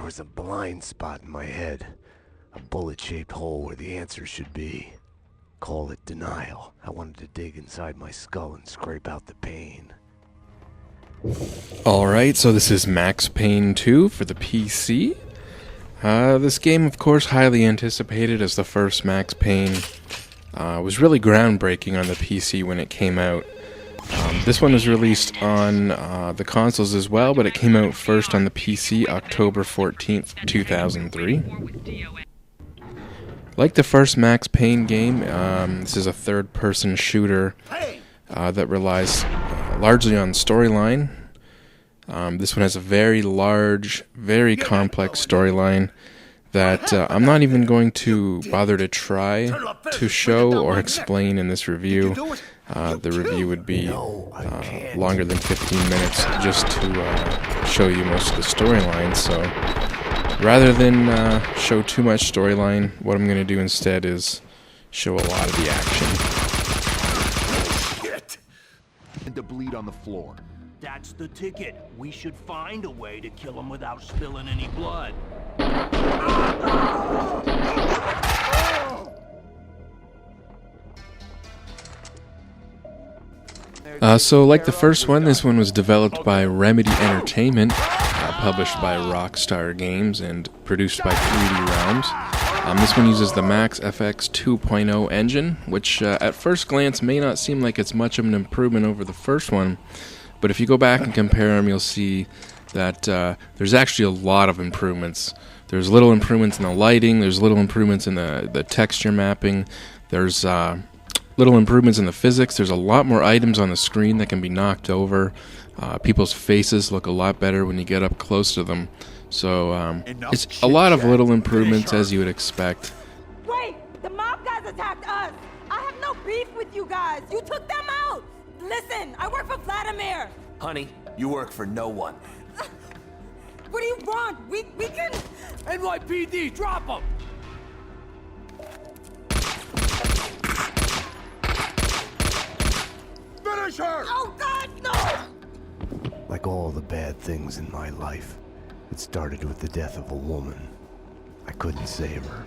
There was a blind spot in my head. A bullet-shaped hole where the answer should be. Call it denial. I wanted to dig inside my skull and scrape out the pain. Alright, so this is Max Payne 2 for the PC. This game, of course, highly anticipated as the first Max Payne. Was really groundbreaking on the PC when it came out. This one was released on the consoles as well, but it came out first on the PC October 14th, 2003. Like the first Max Payne game, this is a third-person shooter that relies largely on storyline. This one has a very large, very complex storyline that I'm not even going to bother to try to show or explain in this review. The review would be longer than 15 minutes just to show you most of the storyline. So rather than show too much storyline, what I'm going to do instead is show a lot of the action. Shit. And to bleed on the floor. That's the ticket. We should find a way to kill him without spilling any blood. So like the first one, this one was developed by Remedy Entertainment, published by Rockstar Games, and produced by 3D Realms. This one uses the Max FX 2.0 engine, which at first glance may not seem like it's much of an improvement over the first one, but if you go back and compare them, you'll see that there's actually a lot of improvements. There's little improvements in the lighting, there's little improvements in the texture mapping, there's little improvements in the physics, there's a lot more items on the screen that can be knocked over. People's faces look a lot better when you get up close to them. So it's a lot of little improvements as you would expect. Wait! The mob guys attacked us! I have no beef with you guys! You took them out! Listen, I work for Vladimir! Honey, you work for no one. What do you want? We can... NYPD, drop him! Finish her! Oh God, no! Like all the bad things in my life, it started with the death of a woman. I couldn't save her.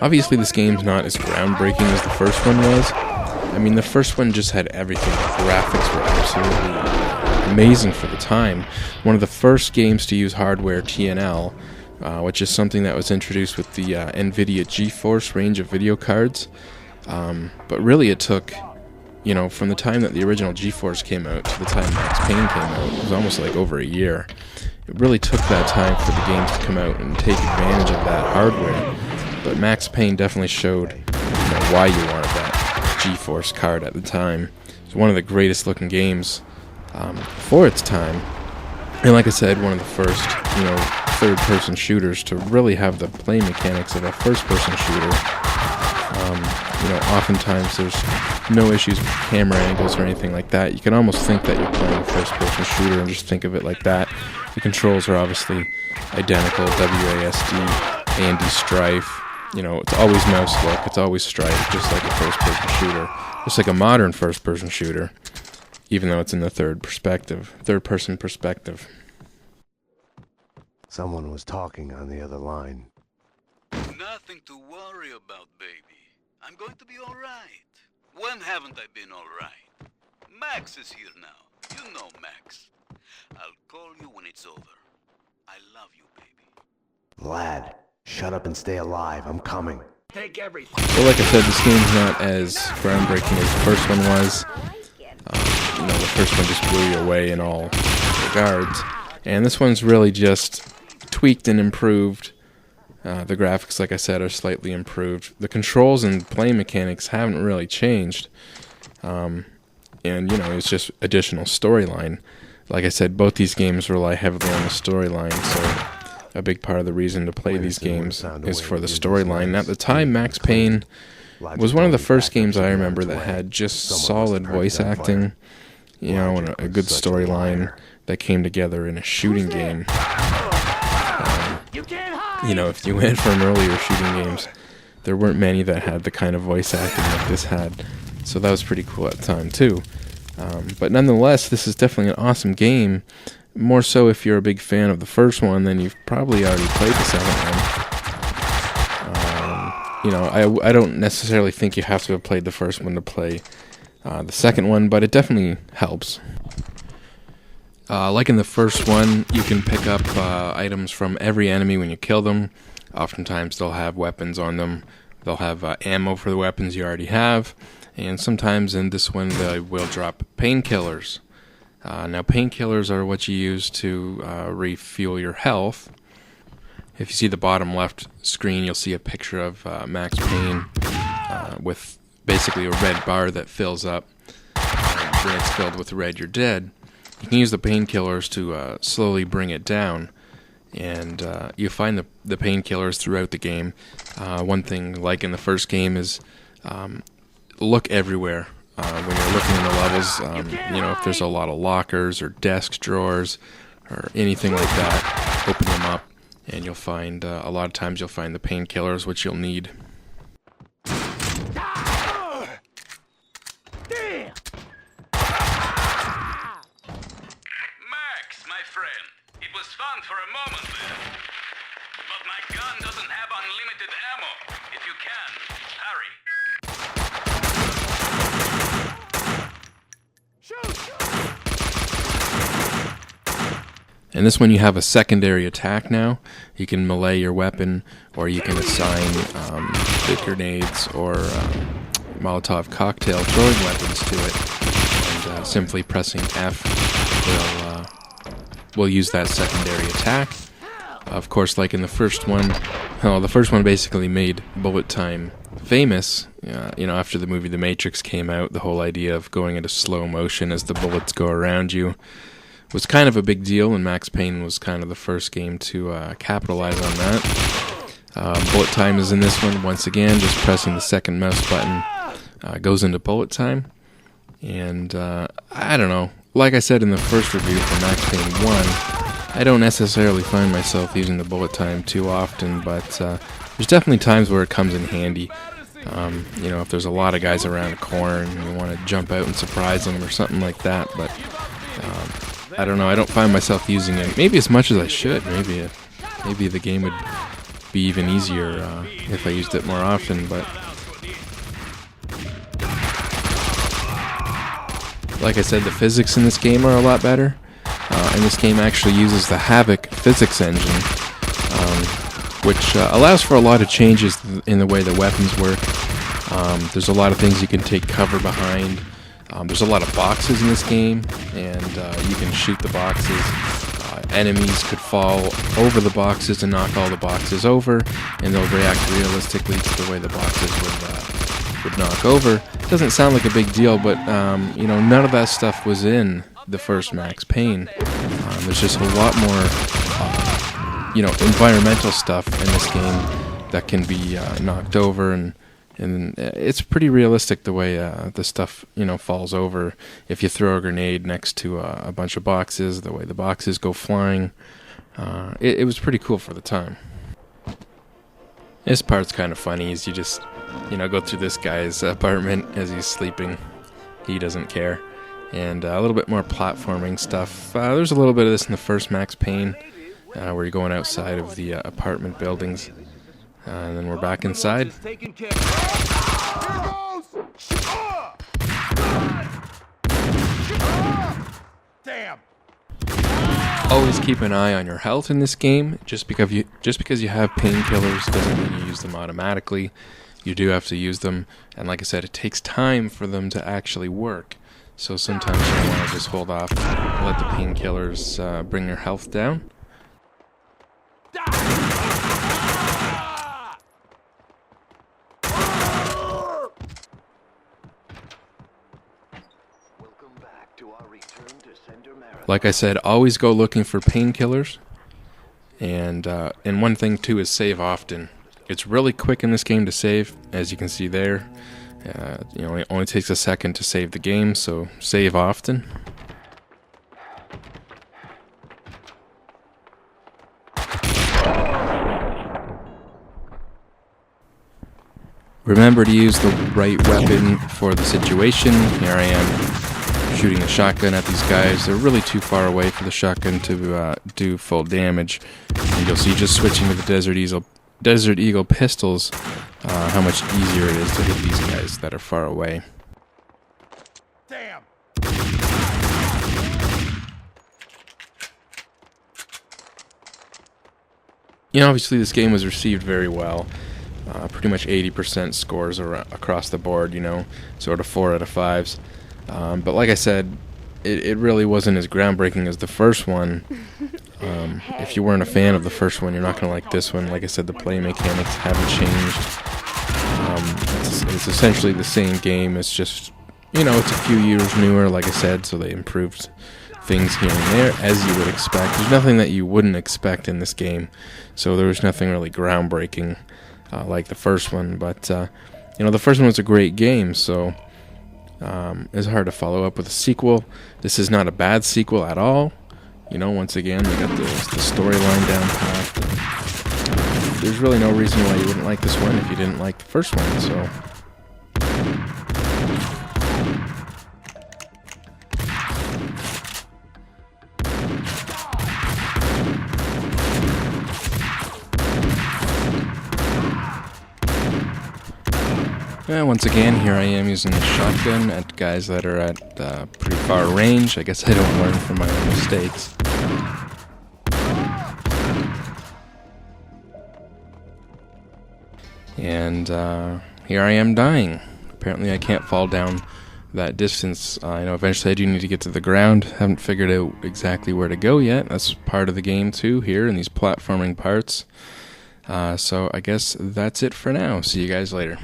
Obviously this game's not as groundbreaking as the first one was. I mean, the first one just had everything. The graphics were absolutely amazing for the time. One of the first games to use hardware TNL, which is something that was introduced with the NVIDIA GeForce range of video cards. But really it took, you know, from the time that the original GeForce came out to the time Max Payne came out, it was almost like over a year. It really took that time for the games to come out and take advantage of that hardware. But Max Payne definitely showed, you know, why you wanted that GeForce card at the time. It's one of the greatest looking games for its time. And like I said, one of the first, you know, third-person shooters to really have the play mechanics of a first-person shooter. You know, oftentimes there's no issues with camera angles or anything like that. You can almost think that you're playing a first-person shooter and just think of it like that. The controls are obviously identical, WASD, AMD Strife. You know, it's always mouse look, it's always Strife, just like a first-person shooter. Just like a modern first-person shooter, even though it's in the third-person perspective. Someone was talking on the other line. Nothing to worry about, baby. I'm going to be all right. When haven't I been all right? Max is here now. You know Max. I'll call you when it's over. I love you, baby. Lad, shut up and stay alive. I'm coming. Take everything. Well, like I said, this game's not as groundbreaking as the first one was. You know, the first one just blew you away in all regards. And this one's really just tweaked and improved. The graphics, like I said, are slightly improved. The controls and play mechanics haven't really changed. And, you know, it's just additional storyline. Like I said, both these games rely heavily on the storyline, so a big part of the reason to play these games is for the storyline. At the time, Max Payne was one of the first games I remember that had just solid voice acting, you know, and a good storyline that came together in a shooting game. You know, if you went from earlier shooting games, there weren't many that had the kind of voice acting that this had, so that was pretty cool at the time too. But nonetheless, this is definitely an awesome game. more so if you're a big fan of the first one, then you've probably already played the second one. You know, I don't necessarily think you have to have played the first one to play the second one, but it definitely helps. Like in the first one, you can pick up items from every enemy when you kill them. Oftentimes they'll have weapons on them. They'll have ammo for the weapons you already have. And sometimes in this one they will drop painkillers. Now painkillers are what you use to refuel your health. If you see the bottom left screen, you'll see a picture of Max Payne with basically a red bar that fills up. When it's filled with red, you're dead. You can use the painkillers to slowly bring it down. And you find the painkillers throughout the game. One thing, like in the first game, is look everywhere. When you're looking in the levels, you know, if there's a lot of lockers or desk drawers or anything like that, open them up, and you'll find, a lot of times you'll find the painkillers, which you'll need. Max, my friend, it was fun for a moment there. But my gun doesn't have unlimited ammo. If you can, hurry. And this one you have a secondary attack now. You can melee your weapon, or you can assign big grenades or Molotov cocktail throwing weapons to it. And simply pressing F will use that secondary attack. Of course, like in the first one, well, the first one basically made bullet time famous. You know, after the movie The Matrix came out, the whole idea of going into slow motion as the bullets go around you was kind of a big deal, and Max Payne was kind of the first game to capitalize on that. Bullet time is in this one. Once again, just pressing the second mouse button goes into bullet time. And I don't know. Like I said in the first review for Max Payne 1, I don't necessarily find myself using the bullet time too often, but there's definitely times where it comes in handy. You know, if there's a lot of guys around a corner and you want to jump out and surprise them or something like that, but I don't know, I don't find myself using it maybe as much as I should. Maybe the game would be even easier if I used it more often, but like I said, the physics in this game are a lot better. And this game actually uses the Havoc physics engine, which allows for a lot of changes in the way the weapons work. There's a lot of things you can take cover behind. There's a lot of boxes in this game, and you can shoot the boxes. Enemies could fall over the boxes and knock all the boxes over, and they'll react realistically to the way the boxes would knock over. It doesn't sound like a big deal, but you know, none of that stuff was in the first Max Payne. There's just a lot more, you know, environmental stuff in this game that can be knocked over, and it's pretty realistic the way the stuff, you know, falls over. If you throw a grenade next to a bunch of boxes, the way the boxes go flying, it was pretty cool for the time. This part's kind of funny, is you just, you know, go through this guy's apartment as he's sleeping. He doesn't care. And a little bit more platforming stuff. There's a little bit of this in the first Max Payne, where you're going outside of the apartment buildings. And then we're back inside. Damn. Always keep an eye on your health in this game. Just because you have painkillers doesn't mean you use them automatically. You do have to use them, and like I said, it takes time for them to actually work. So sometimes you want to just hold off and let the painkillers bring your health down. Like I said, always go looking for painkillers. And one thing too is save often. It's really quick in this game to save, as you can see there. You know, it only takes a second to save the game, so save often. Remember to use the right weapon for the situation. Here I am shooting the shotgun at these guys. They're really too far away for the shotgun to do full damage. And you'll see just switching to the Desert Eagle pistols, how much easier it is to hit these guys that are far away. Damn. You know, obviously this game was received very well. Pretty much 80% scores across the board, you know, sort of 4 out of 5s. But like I said, it really wasn't as groundbreaking as the first one. If you weren't a fan of the first one, you're not going to like this one. Like I said, the play mechanics haven't changed. It's essentially the same game. It's just, you know, it's a few years newer, like I said, so they improved things here and there, as you would expect. There's nothing that you wouldn't expect in this game, so there was nothing really groundbreaking like the first one. But, you know, the first one was a great game, so it's hard to follow up with a sequel. This is not a bad sequel at all. You know, once again, we got the storyline down pat. There's really no reason why you wouldn't like this one if you didn't like the first one, so... Yeah, once again, here I am using a shotgun at guys that are at pretty far range. I guess I don't learn from my own mistakes. And here I am dying. Apparently I can't fall down that distance. I know eventually I do need to get to the ground. Haven't figured out exactly where to go yet. That's part of the game too, here in these platforming parts. So I guess that's it for now. See you guys later.